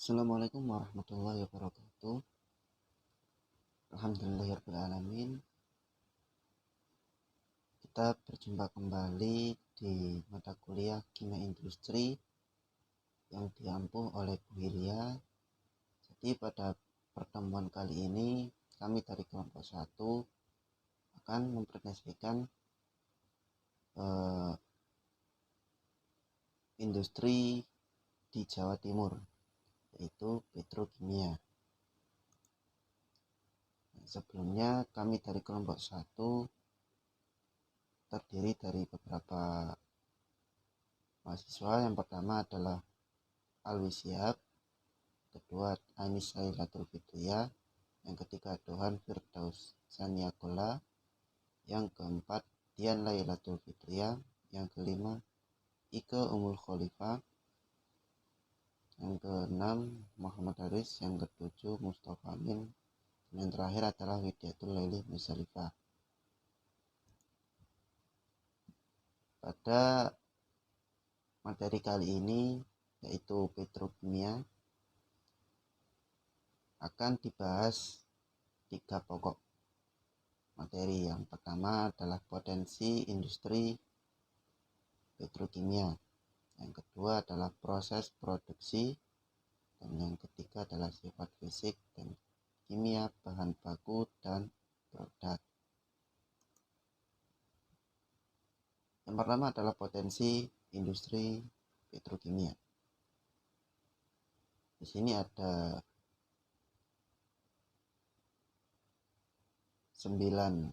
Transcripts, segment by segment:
Assalamualaikum warahmatullahi wabarakatuh. Alhamdulillahirrahmanirrahim. Kita berjumpa kembali di mata kuliah Kimia Industri yang diampu oleh Bu Hilya. Jadi pada pertemuan kali ini kami dari kelompok 1 akan mempresentasikan industri di Jawa Timur, yaitu petrokimia. Sebelumnya kami dari kelompok 1 terdiri dari beberapa mahasiswa. Yang pertama adalah Alwi Syihab, kedua Ainis Sailatul Fitriyah, yang ketiga Dohan Firdaus Saniagola, yang keempat Dian Lailatul Fitriyah, yang kelima Ike Umul Khalifah, yang keenam Muhammad Haris, yang ketujuh Mustafa Amin, dan yang terakhir adalah Widiatul Laili Musalifah. Pada materi kali ini, yaitu petrokimia, akan dibahas 3 pokok materi. Yang pertama adalah potensi industri petrokimia, yang kedua adalah proses produksi, dan yang ketiga adalah sifat fisik dan kimia bahan baku dan produk. Yang pertama adalah potensi industri petrokimia. Di sini ada 9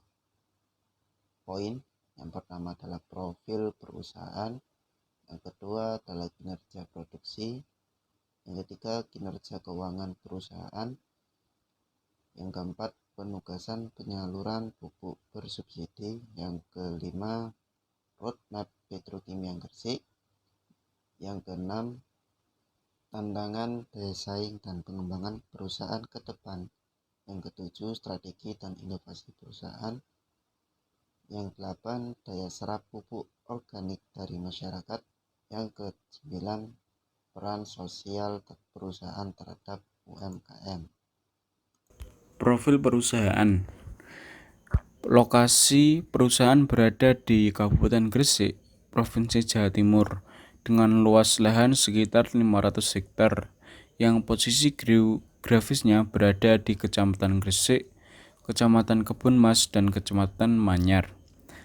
poin. Yang pertama adalah profil perusahaan, yang kedua adalah kinerja produksi, yang ketiga kinerja keuangan perusahaan, yang keempat penugasan penyaluran pupuk bersubsidi, yang kelima roadmap petrokimia Gresik, yang keenam tantangan daya saing dan pengembangan perusahaan ke depan, yang ketujuh strategi dan inovasi perusahaan, yang ke-8 daya serap pupuk organik dari masyarakat, yang ke-9 peran sosial perusahaan terhadap UMKM. Profil perusahaan. Lokasi perusahaan berada di Kabupaten Gresik, Provinsi Jawa Timur, dengan luas lahan sekitar 500 hektar, yang posisi geografisnya berada di Kecamatan Gresik, Kecamatan Kebun Mas, dan Kecamatan Manyar.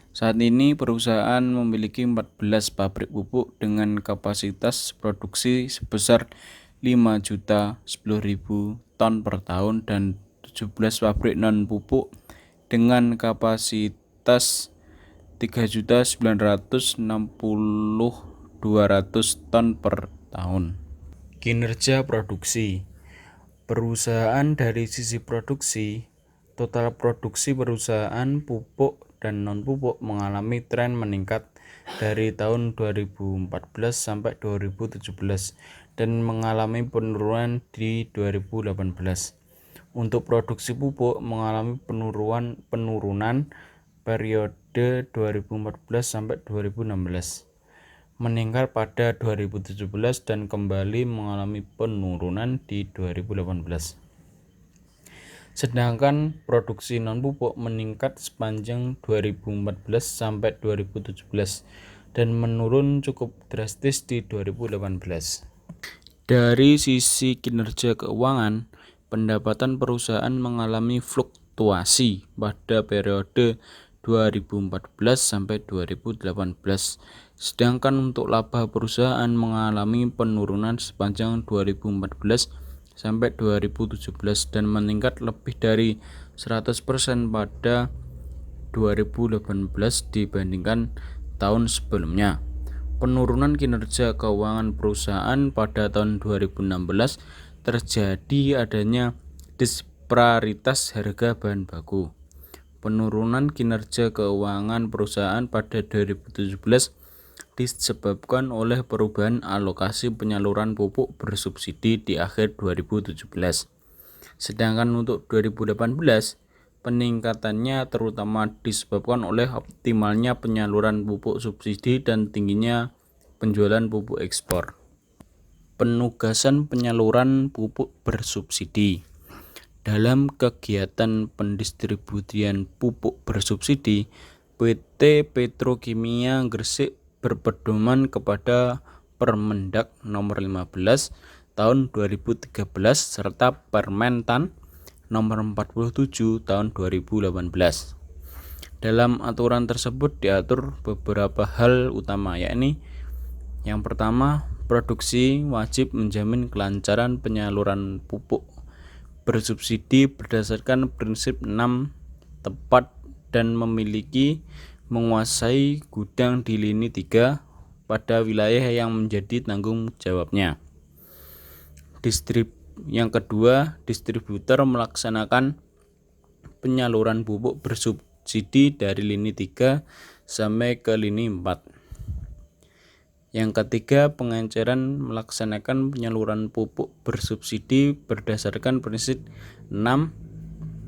Saat ini perusahaan memiliki 14 pabrik pupuk dengan kapasitas produksi sebesar 5.010.000 ton per tahun dan 17 pabrik non-pupuk dengan kapasitas 3.960.200 ton per tahun. Kinerja produksi. Perusahaan dari sisi produksi, total produksi perusahaan pupuk dan non-pupuk mengalami tren meningkat dari tahun 2014 sampai 2017 dan mengalami penurunan di 2018. Untuk produksi pupuk mengalami penurunan periode 2014 sampai 2016, meningkat pada 2017 dan kembali mengalami penurunan di 2018. Sedangkan produksi non-pupuk meningkat sepanjang 2014 sampai 2017 dan menurun cukup drastis di 2018. Dari sisi kinerja keuangan, pendapatan perusahaan mengalami fluktuasi pada periode 2014 sampai 2018. Sedangkan untuk laba perusahaan mengalami penurunan sepanjang 2014 sampai 2017 dan meningkat lebih dari 100% pada 2018 dibandingkan tahun sebelumnya. Penurunan kinerja keuangan perusahaan pada tahun 2016 terjadi adanya disparitas harga bahan baku. Penurunan kinerja keuangan perusahaan pada 2017 disebabkan oleh perubahan alokasi penyaluran pupuk bersubsidi di akhir 2017. Sedangkan untuk 2018, peningkatannya terutama disebabkan oleh optimalnya penyaluran pupuk subsidi dan tingginya penjualan pupuk ekspor. penugasan penyaluran pupuk bersubsidi. Dalam kegiatan pendistribusian pupuk bersubsidi, PT Petrokimia Gresik berpedoman kepada Permendak Nomor 15 Tahun 2013 serta Permentan Nomor 47 Tahun 2018. Dalam aturan tersebut diatur beberapa hal utama, yakni yang pertama, produksi wajib menjamin kelancaran penyaluran pupuk bersubsidi berdasarkan prinsip 6 tepat dan menguasai gudang di lini 3 pada wilayah yang menjadi tanggung jawabnya. Yang kedua, distributor melaksanakan penyaluran pupuk bersubsidi dari lini 3 sampai ke lini 4. Yang ketiga, pengenceran melaksanakan penyaluran pupuk bersubsidi berdasarkan prinsip 6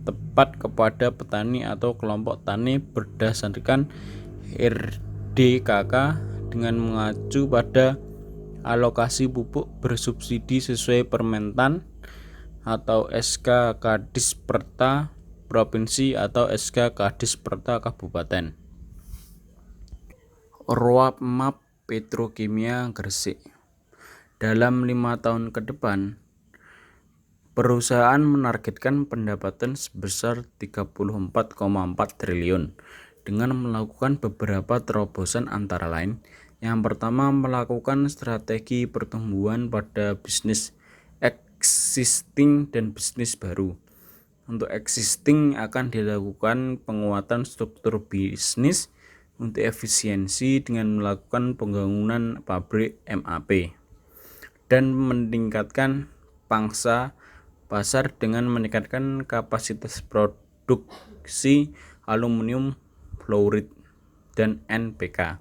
tepat kepada petani atau kelompok tani berdasarkan RDKK dengan mengacu pada alokasi pupuk bersubsidi sesuai Permentan atau SK Kadisperta Provinsi atau SK Kadisperta Kabupaten. Roadmap Petrokimia Gresik. Dalam 5 tahun ke depan, perusahaan menargetkan pendapatan sebesar 34,4 triliun dengan melakukan beberapa terobosan antara lain. Yang pertama, melakukan strategi pertumbuhan pada bisnis existing dan bisnis baru. Untuk existing akan dilakukan penguatan struktur bisnis untuk efisiensi dengan melakukan pembangunan pabrik MAP dan meningkatkan pangsa pasar dengan meningkatkan kapasitas produksi aluminium fluorid dan NPK.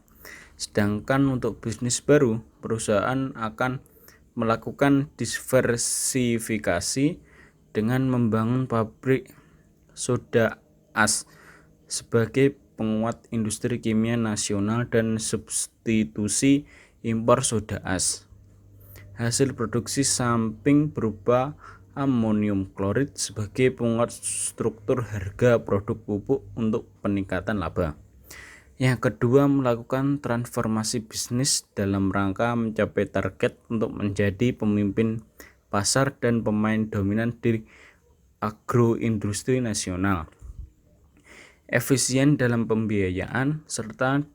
Sedangkan untuk bisnis baru, perusahaan akan melakukan diversifikasi dengan membangun pabrik soda as sebagai penguat industri kimia nasional dan substitusi impor soda as. Hasil produksi samping berupa amonium klorid sebagai penguat struktur harga produk pupuk untuk peningkatan laba. Yang kedua, melakukan transformasi bisnis dalam rangka mencapai target untuk menjadi pemimpin pasar dan pemain dominan di agroindustri nasional. Efisien dalam pembiayaan serta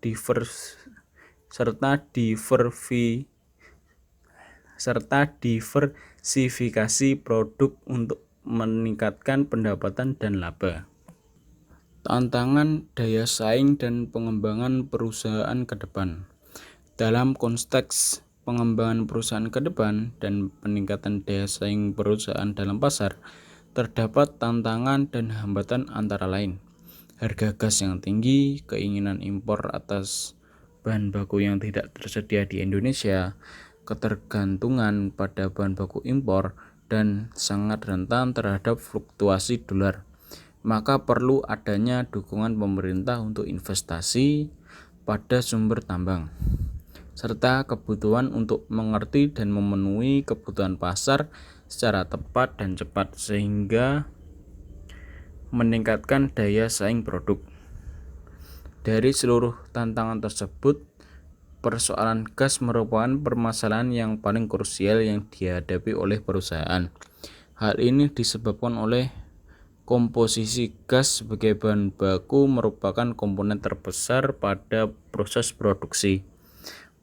diversifikasi produk untuk meningkatkan pendapatan dan laba. Tantangan daya saing dan pengembangan perusahaan ke depan. Dalam konteks pengembangan perusahaan ke depan dan peningkatan daya saing perusahaan dalam pasar, terdapat tantangan dan hambatan antara lain harga gas yang tinggi, keinginan impor atas bahan baku yang tidak tersedia di Indonesia, ketergantungan pada bahan baku impor, dan sangat rentan terhadap fluktuasi dolar. Maka perlu adanya dukungan pemerintah untuk investasi pada sumber tambang, serta kebutuhan untuk mengerti dan memenuhi kebutuhan pasar secara tepat dan cepat sehingga meningkatkan daya saing produk. Dari seluruh tantangan tersebut, persoalan gas merupakan permasalahan yang paling krusial yang dihadapi oleh perusahaan. Hal ini disebabkan oleh komposisi gas sebagai bahan baku merupakan komponen terbesar pada proses produksi.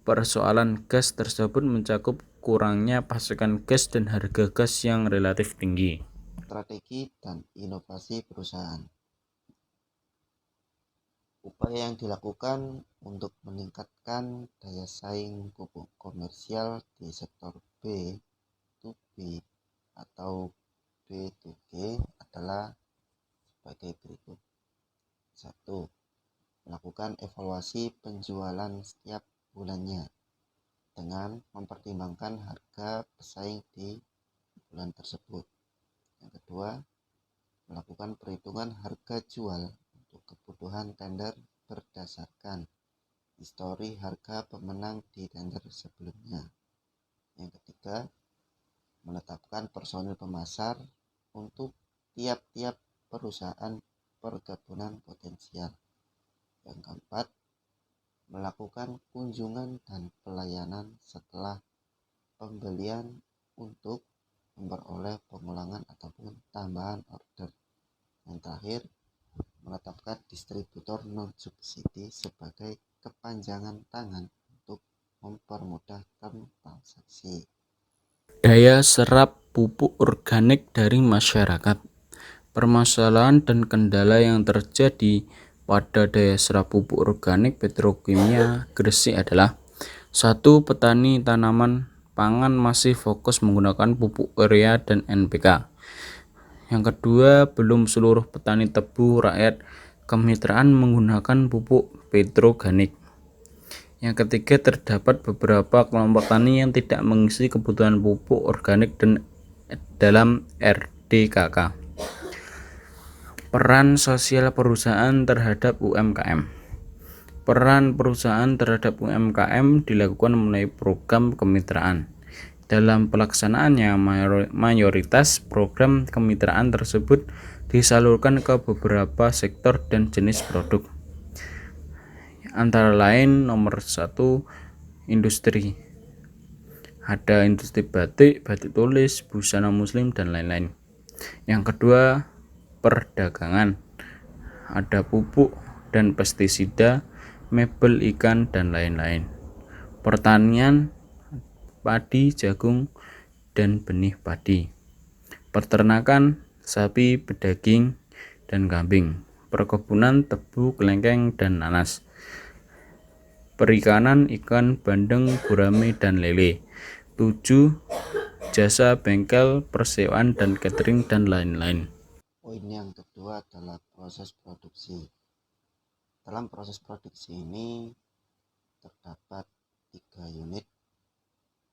Persoalan gas tersebut mencakup kurangnya pasokan gas dan harga gas yang relatif tinggi. Strategi dan inovasi perusahaan. Upaya yang dilakukan untuk meningkatkan daya saing pupuk komersial di sektor B2B atau B2G adalah sebagai berikut. 1. Melakukan evaluasi penjualan setiap bulannya dengan mempertimbangkan harga pesaing di bulan tersebut. Yang kedua, melakukan perhitungan harga jual untuk kebutuhan tender berdasarkan histori harga pemenang di tender sebelumnya. Yang ketiga, menetapkan personil pemasar untuk tiap-tiap perusahaan perkebunan potensial. Yang keempat, melakukan kunjungan dan pelayanan setelah pembelian untuk memperoleh pengulangan ataupun tambahan order. Yang terakhir, menetapkan distributor non-subsidi sebagai kepanjangan tangan untuk mempermudah transaksi. Daya serap pupuk organik dari masyarakat. Permasalahan dan kendala yang terjadi pada daya serap pupuk organik petrokimia Gresik adalah: 1. Petani tanaman pangan masih fokus menggunakan pupuk urea dan NPK. Yang kedua, belum seluruh petani tebu rakyat kemitraan menggunakan pupuk petroganik. Yang ketiga, terdapat beberapa kelompok tani yang tidak mengisi kebutuhan pupuk organik dan dalam RDKK. Peran sosial perusahaan terhadap UMKM. Peran perusahaan terhadap UMKM dilakukan melalui program kemitraan. Dalam pelaksanaannya, mayoritas program kemitraan tersebut disalurkan ke beberapa sektor dan jenis produk. Antara lain, nomor 1, industri. Ada industri batik, batik tulis, busana muslim, dan lain-lain. Yang kedua, perdagangan. Ada pupuk dan pestisida, mebel, ikan, dan lain-lain. Pertanian, padi, jagung, dan benih padi. Peternakan, sapi, pedaging, dan kambing. Perkebunan, tebu, kelengkeng, dan nanas. Perikanan, ikan, bandeng, gurame, dan lele. 7. Jasa bengkel, persewaan, dan catering, dan lain-lain. Poin yang kedua adalah proses produksi. Dalam proses produksi ini terdapat 3 unit.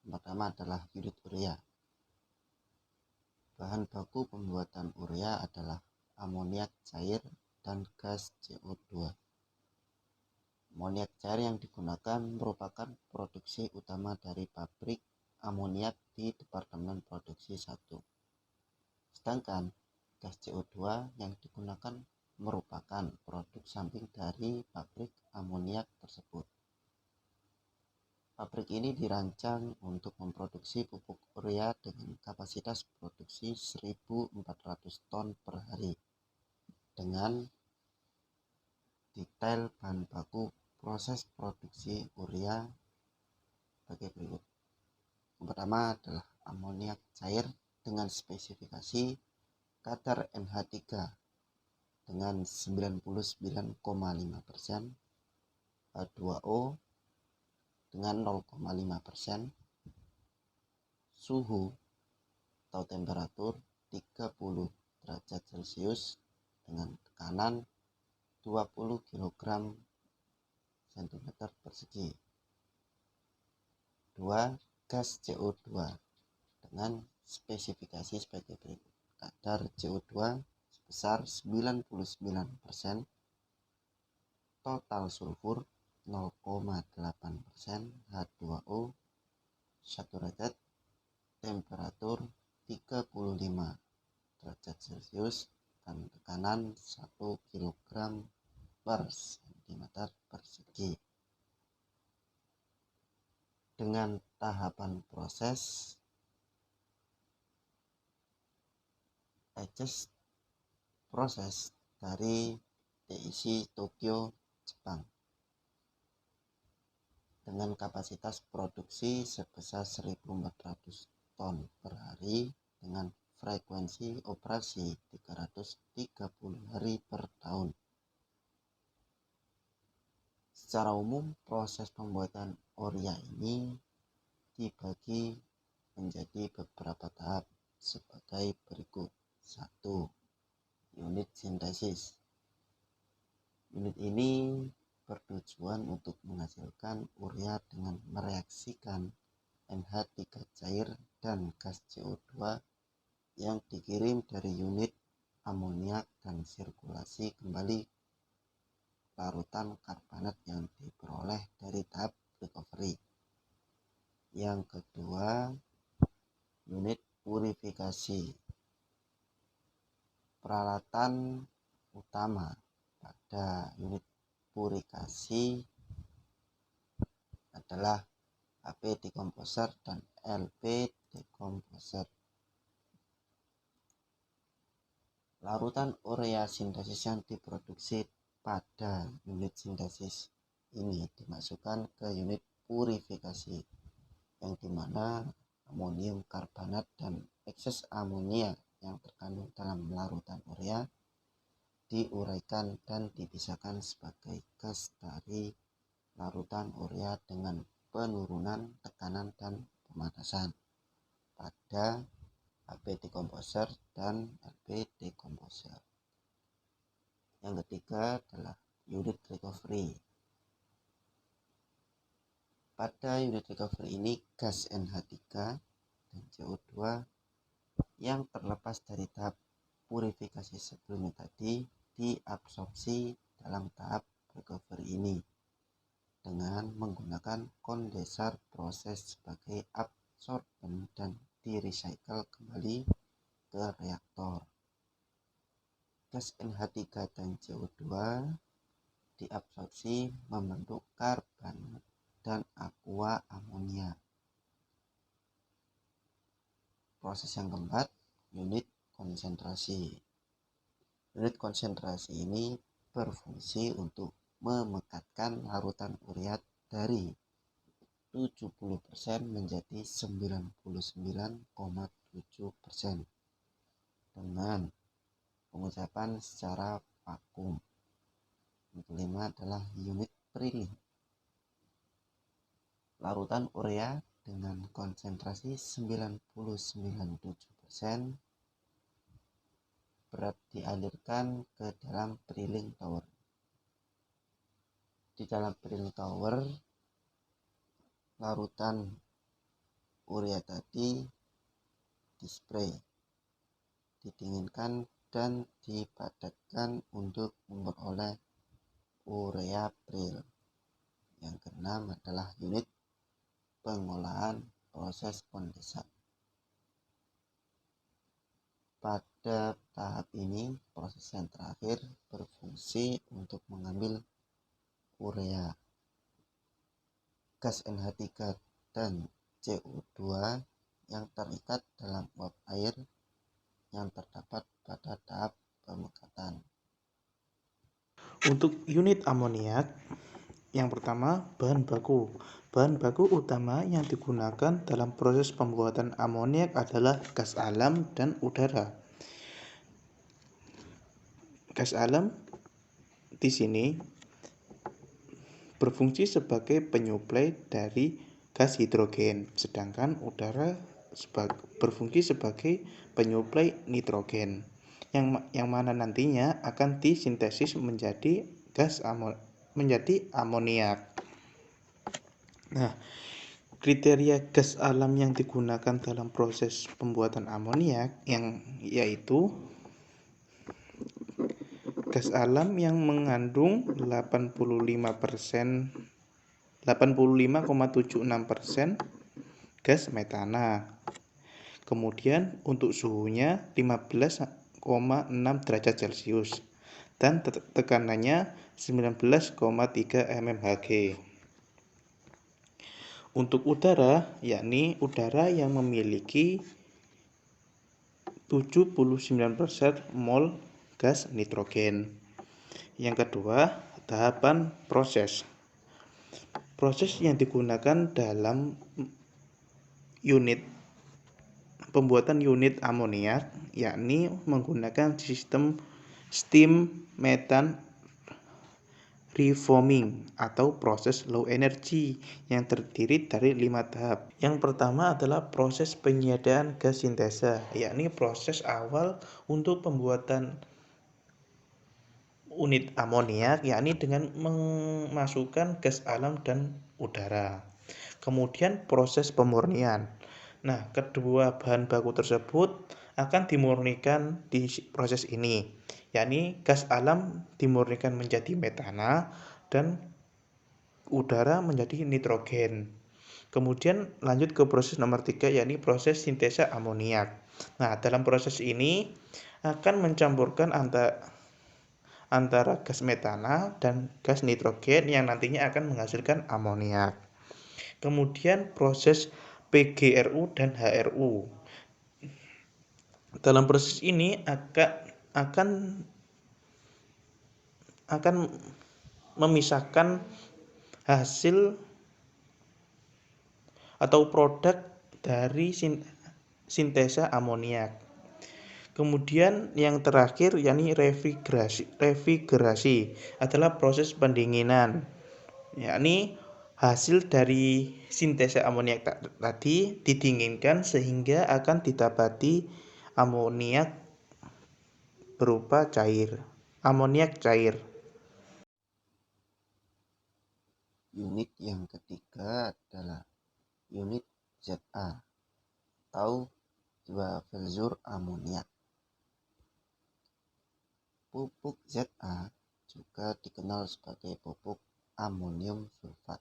Yang pertama adalah unit urea. Bahan baku pembuatan urea adalah amoniak cair dan gas CO2. Amoniak cair yang digunakan merupakan produksi utama dari pabrik amoniak di Departemen Produksi 1. Sedangkan gas CO2 yang digunakan merupakan produk samping dari pabrik amoniak tersebut. Pabrik ini dirancang untuk memproduksi pupuk urea dengan kapasitas produksi 1.400 ton per hari dengan detail bahan baku proses produksi urea sebagai berikut. Yang pertama adalah amoniak cair dengan spesifikasi kadar NH3 dengan 99,5%, H2O dengan 0,5%, suhu atau temperatur 30 derajat Celcius dengan tekanan 20 kg cm persegi. 2. Gas CO2 dengan spesifikasi sebagai berikut. Kadar CO2 sebesar 99%, total sulfur 0,8%, H2O 1 derajat, temperatur 35 derajat Celcius, dan tekanan 1 kg per cm persegi. Dengan tahapan proses proses dari TIC Tokyo, Jepang, dengan kapasitas produksi sebesar 1.400 ton per hari dengan frekuensi operasi 330 hari per tahun. Secara umum, proses pembuatan urea ini dibagi menjadi beberapa tahap sebagai berikut. 1. Unit sintesis. Unit ini bertujuan untuk menghasilkan urea dengan mereaksikan NH3 cair dan gas CO2 yang dikirim dari unit amoniak dan sirkulasi kembali larutan karbonat yang diperoleh dari tahap recovery. Yang kedua, unit purifikasi. Peralatan utama pada unit purifikasi adalah HP decomposer dan LP decomposer. Larutan urea sintesis yang diproduksi pada unit sintesis ini dimasukkan ke unit purifikasi, yang dimana amonium karbonat dan ekses amonia yang terkandung dalam larutan urea diuraikan dan dipisahkan sebagai gas dari larutan urea dengan penurunan tekanan dan pemanasan pada HP decomposer dan LP decomposer. Yang ketiga adalah unit recovery. Pada unit recovery ini gas NH3 dan CO2 yang terlepas dari tahap purifikasi sebelumnya tadi diabsorpsi dalam tahap recovery ini dengan menggunakan kondensar proses sebagai absorben dan di-recycle kembali ke reaktor. Gas NH3 dan CO2 diabsorpsi membentuk karbon dan aqua amonia. Proses yang keempat, unit konsentrasi. Unit konsentrasi ini berfungsi untuk memekatkan larutan urea dari 70% menjadi 99,7% dengan pengucapan secara vakum. Yang kelima adalah unit preheat. Larutan urea dengan konsentrasi 99,7% berat dialirkan ke dalam preheating tower. Di dalam preheating tower, larutan urea tadi dispray, didinginkan dan dipadatkan untuk memperoleh urea preheat. Yang keenam adalah unit pengolahan proses kondensat. Pada tahap ini, proses yang terakhir berfungsi untuk mengambil urea, gas NH3 dan CO2 yang terikat dalam uap air yang terdapat pada tahap pemekatan. Untuk unit amoniak, yang pertama, bahan baku. Bahan baku utama yang digunakan dalam proses pembuatan amoniak adalah gas alam dan udara. Gas alam di sini berfungsi sebagai penyuplai dari gas hidrogen, sedangkan udara berfungsi sebagai penyuplai nitrogen, yang mana nantinya akan disintesis menjadi amoniak. Nah, kriteria gas alam yang digunakan dalam proses pembuatan amoniak yaitu gas alam yang mengandung 85,76% gas metana. Kemudian untuk suhunya 15,6 derajat Celcius dan tekanannya 19,3 mmHg. Untuk udara, yakni udara yang memiliki 79% mol gas nitrogen. Yang kedua, tahapan proses. Proses yang digunakan dalam pembuatan unit amoniak yakni menggunakan sistem steam methane reforming atau proses low energy yang terdiri dari 5 tahap. Yang pertama adalah proses penyediaan gas sintesa, yakni proses awal untuk pembuatan unit amoniak, yakni dengan memasukkan gas alam dan udara. Kemudian proses pemurnian. Nah, kedua bahan baku tersebut akan dimurnikan di proses ini, yakni gas alam dimurnikan menjadi metana dan udara menjadi nitrogen. Kemudian lanjut ke proses nomor 3, yakni proses sintesa amoniak. Nah, dalam proses ini akan mencampurkan antara gas metana dan gas nitrogen yang nantinya akan menghasilkan amoniak. Kemudian proses PGRU dan HRU. Dalam proses ini akan memisahkan hasil atau produk dari sintesa amoniak. Kemudian yang terakhir yakni refrigerasi adalah proses pendinginan, yakni hasil dari sintesa amoniak tadi didinginkan sehingga akan didapati amoniak berupa amoniak cair. Unit yang ketiga adalah unit ZA atau 2-felsur amoniak. Pupuk ZA juga dikenal sebagai pupuk amonium sulfat.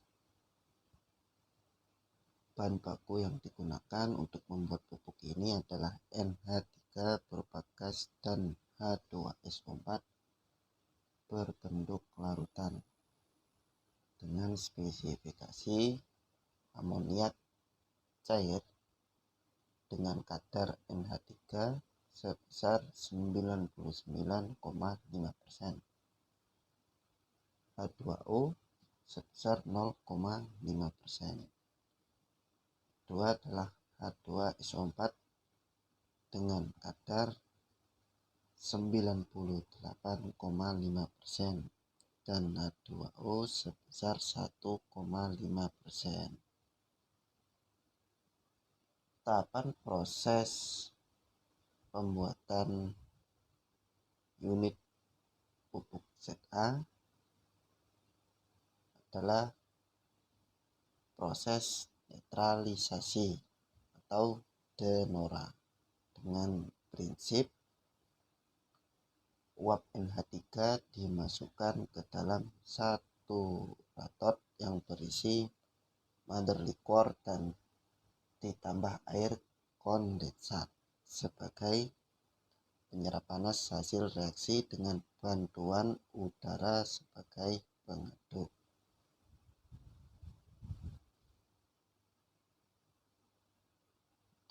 Bahan baku yang digunakan untuk membuat pupuk ini adalah NH3 berupa gas dan H2SO4 berbentuk larutan dengan spesifikasi amoniak cair dengan kadar NH3 sebesar 99,5%, H2O sebesar 0,5%. Kedua adalah H2SO4 dengan kadar 98,5% dan H2O sebesar 1,5%. Tahapan proses pembuatan unit pupuk ZA adalah proses netralisasi atau denora dengan prinsip uap NH3 dimasukkan ke dalam satu ratot yang berisi mother liquor dan ditambah air kondensat sebagai penyerap panas hasil reaksi dengan bantuan udara sebagai pengaduk.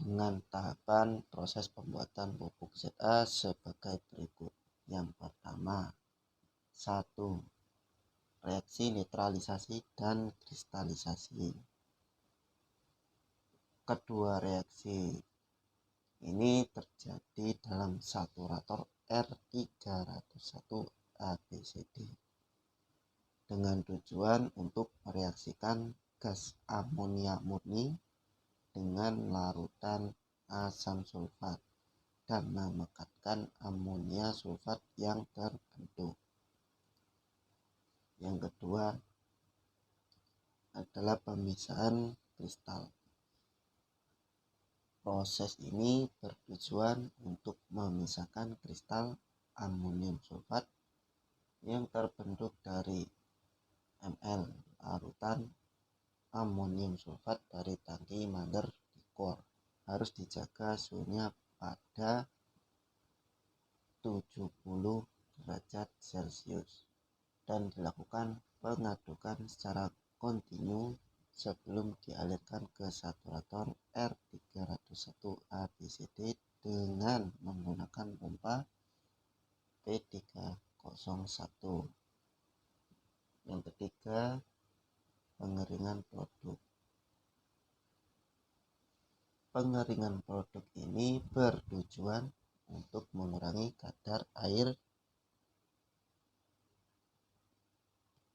Dengan tahapan proses pembuatan pupuk ZA sebagai berikut. Yang pertama, 1. Reaksi netralisasi dan kristalisasi. Kedua reaksi ini terjadi dalam saturator R301 ABCD dengan tujuan untuk mereaksikan gas amonia murni dengan larutan asam sulfat dan memekatkan amonia sulfat yang terbentuk. Yang kedua adalah pemisahan kristal. Proses ini bertujuan untuk memisahkan kristal amonium sulfat yang terbentuk dari ml larutan amonium sulfat dari tangki mother liquor. Harus dijaga suhunya pada 70 derajat Celcius dan dilakukan pengadukan secara kontinu sebelum dialirkan ke saturator R301 ABCD dengan menggunakan pompa P301. Yang ketiga, pengeringan produk. Pengeringan produk ini bertujuan untuk mengurangi kadar air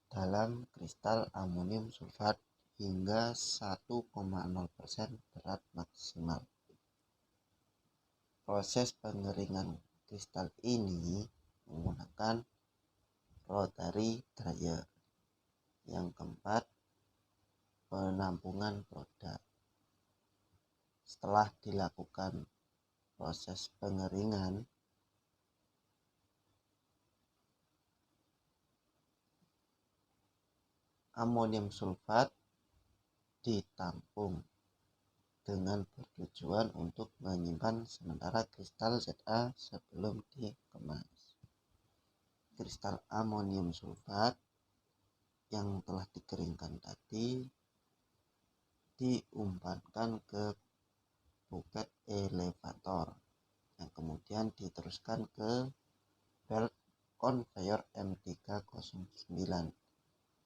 dalam kristal amonium sulfat hingga 1,0% berat maksimal. Proses pengeringan kristal ini menggunakan rotary dryer. Yang keempat, penampungan produk. Setelah dilakukan proses pengeringan, amonium sulfat ditampung dengan bertujuan untuk menyimpan sementara kristal Za sebelum dikemas. Kristal amonium sulfat yang telah dikeringkan tadi diumpankan ke buket elevator yang kemudian diteruskan ke belt conveyor M309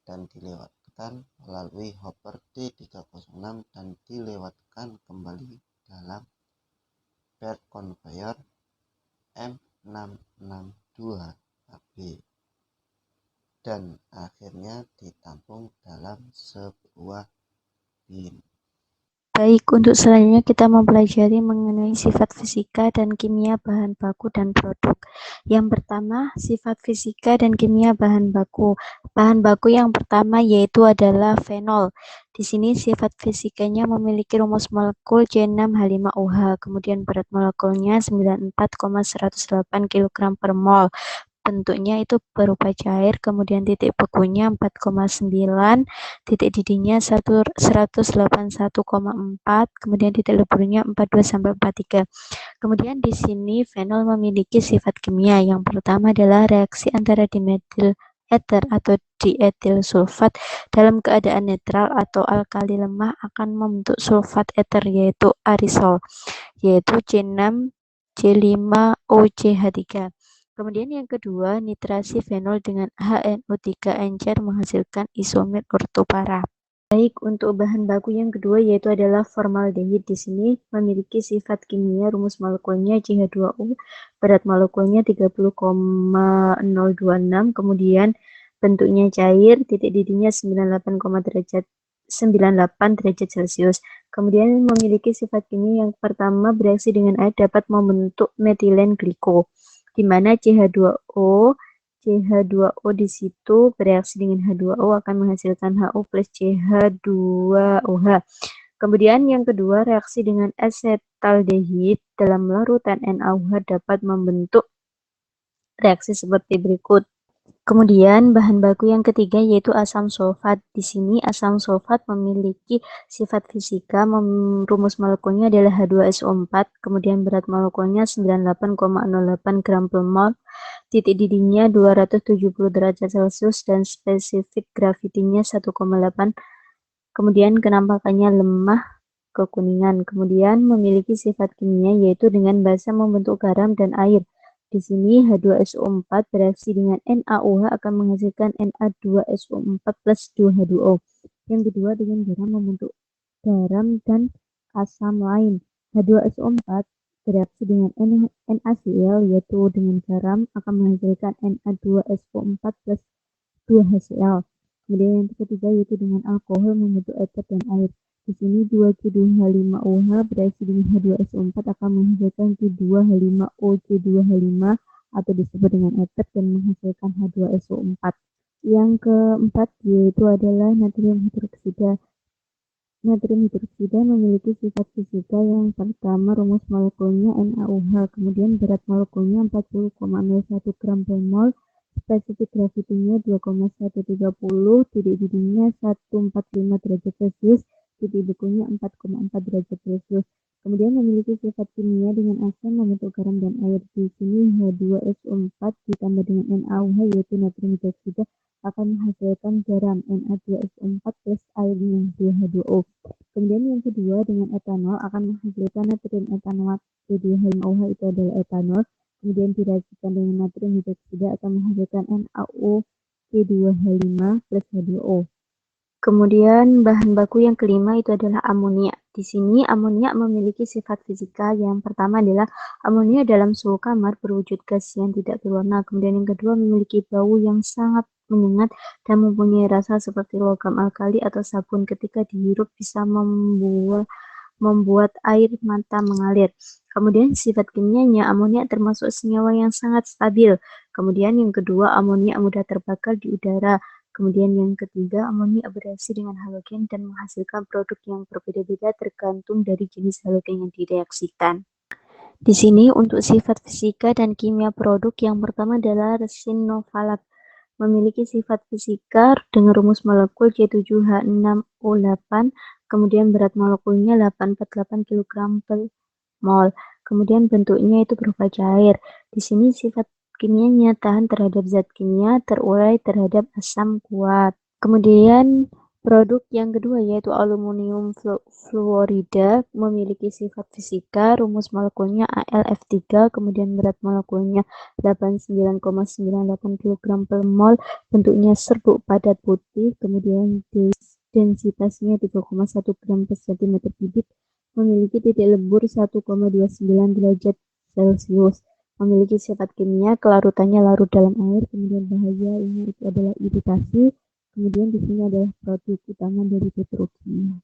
dan dilewatkan melalui hopper D306 dan dilewatkan kembali dalam belt conveyor M662AB dan akhirnya ditampung dalam sebuah bin. Baik, untuk selanjutnya kita mempelajari mengenai sifat fisika dan kimia bahan baku dan produk. Yang pertama, sifat fisika dan kimia bahan baku. Bahan baku yang pertama yaitu adalah fenol. Di sini sifat fisikanya memiliki rumus molekul C6H5OH, kemudian berat molekulnya 94,108 kg per mol. Bentuknya itu berupa cair, kemudian titik bekunya 4,9, titik didihnya 181,4, kemudian titik leburnya 42-43. Kemudian di sini fenol memiliki sifat kimia. Yang pertama adalah reaksi antara dimetil ether atau dietil sulfat dalam keadaan netral atau alkali lemah akan membentuk sulfat ether yaitu arisol, yaitu C6C5OCH3. Kemudian yang kedua, nitrasi fenol dengan HNO3 encer menghasilkan isomer ortopara. Baik, untuk bahan baku yang kedua yaitu adalah formaldehid. Di sini memiliki sifat kimia, rumus molekulnya CH2O, berat molekulnya 30,026, kemudian bentuknya cair, titik didihnya 98 derajat Celcius. Kemudian memiliki sifat kimia yang pertama bereaksi dengan air dapat membentuk metilen gliko, di mana CH2O di situ bereaksi dengan H2O akan menghasilkan HO plus CH2OH. Kemudian yang kedua, reaksi dengan asetaldehid dalam larutan NaOH dapat membentuk reaksi seperti berikut. Kemudian bahan baku yang ketiga yaitu asam sulfat. Di sini asam sulfat memiliki sifat fisika, rumus molekulnya adalah H2SO4, kemudian berat molekulnya 98,08 gram per mol, titik didihnya 270 derajat Celcius dan spesifik gravitinya 1,8, kemudian kenampakannya lemah kekuningan. Kemudian memiliki sifat kimia yaitu dengan basa membentuk garam dan air. Di sini H2SO4 bereaksi dengan NaOH akan menghasilkan Na2SO4 plus 2H2O. Yang kedua, dengan garam membentuk garam dan asam lain. H2SO4 bereaksi dengan NaCl yaitu dengan garam akan menghasilkan Na2SO4 plus 2HCl. Kemudian yang ketiga yaitu dengan alkohol membentuk ether dan air. Di sini 2C2H5OH bereaksi dengan H2SO4 akan menghasilkan C2H5OC2H5 atau disebut dengan ether dan menghasilkan H2SO4. Yang keempat yaitu adalah natrium hidroksida. Natrium hidroksida memiliki sifat fisika yang pertama rumus molekulnya NaOH, kemudian berat molekulnya 40,01 gram per mol, spesifik gravitinya 2,130, titik didihnya 145 derajat Celcius, titik bekunya 4,4 derajat Celcius. Kemudian memiliki sifat kimia dengan asam membentuk garam dan air. Di sini H2SO4 ditambah dengan NaOH yaitu natrium hidroksida akan menghasilkan garam Na2SO4 plus airnya 2H2O. Kemudian yang kedua dengan etanol akan menghasilkan natrium etanoat C2H5OH itu adalah etanol. Kemudian direaksikan dengan natrium hidroksida akan menghasilkan NaOC2H5 plus H2O. Kemudian bahan baku yang kelima itu adalah amonia. Di sini amonia memiliki sifat fisika. Yang pertama adalah amonia dalam suhu kamar berwujud gas yang tidak berwarna. Kemudian yang kedua memiliki bau yang sangat menyengat dan mempunyai rasa seperti logam alkali atau sabun. Ketika dihirup bisa membuat air mata mengalir. Kemudian sifat kimianya amonia termasuk senyawa yang sangat stabil. Kemudian yang kedua amonia mudah terbakar di udara. Kemudian yang ketiga, amonia bereaksi dengan halogen dan menghasilkan produk yang berbeda-beda tergantung dari jenis halogen yang direaksikan. Di sini untuk sifat fisika dan kimia produk yang pertama adalah resin novalat. Memiliki sifat fisika dengan rumus molekul C7H6O8, kemudian berat molekulnya 848 kg per mol, kemudian bentuknya itu berupa cair. Di sini sifat kimianya tahan terhadap zat kimia, terurai terhadap asam kuat. Kemudian produk yang kedua yaitu aluminium fluorida memiliki sifat fisika, rumus molekulnya AlF3, kemudian berat molekulnya 89,98 kg per mol, bentuknya serbuk padat putih, kemudian densitasnya 3,1 gram per cm kubik, memiliki titik lebur 1,29 derajat Celcius, memiliki sifat kimia, kelarutannya larut dalam air, kemudian bahayanya itu adalah iritasi, kemudian di sini adalah produk utama dari petrokimia.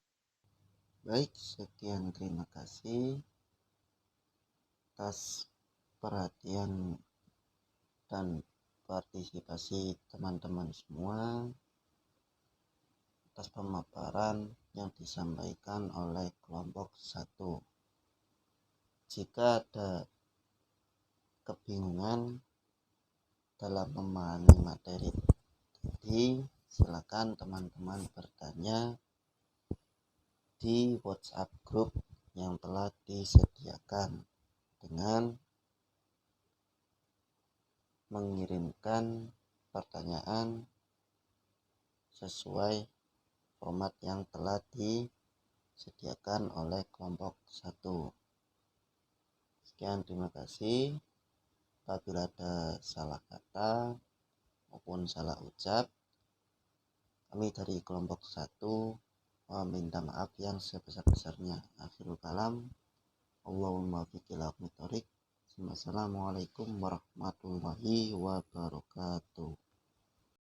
Baik, sekian, terima kasih atas perhatian dan partisipasi teman-teman semua atas pemaparan yang disampaikan oleh kelompok 1. Jika ada kebingungan dalam memahami materi tadi, silakan teman-teman bertanya di WhatsApp group yang telah disediakan dengan mengirimkan pertanyaan sesuai format yang telah disediakan oleh kelompok 1. Sekian, terima kasih. Apabila ada salah kata maupun salah ucap, kami dari kelompok 1 meminta maaf yang sebesar-besarnya. Akhirul kalam, Allahumma fiqil aqmitorik. Assalamualaikum warahmatullahi wabarakatuh.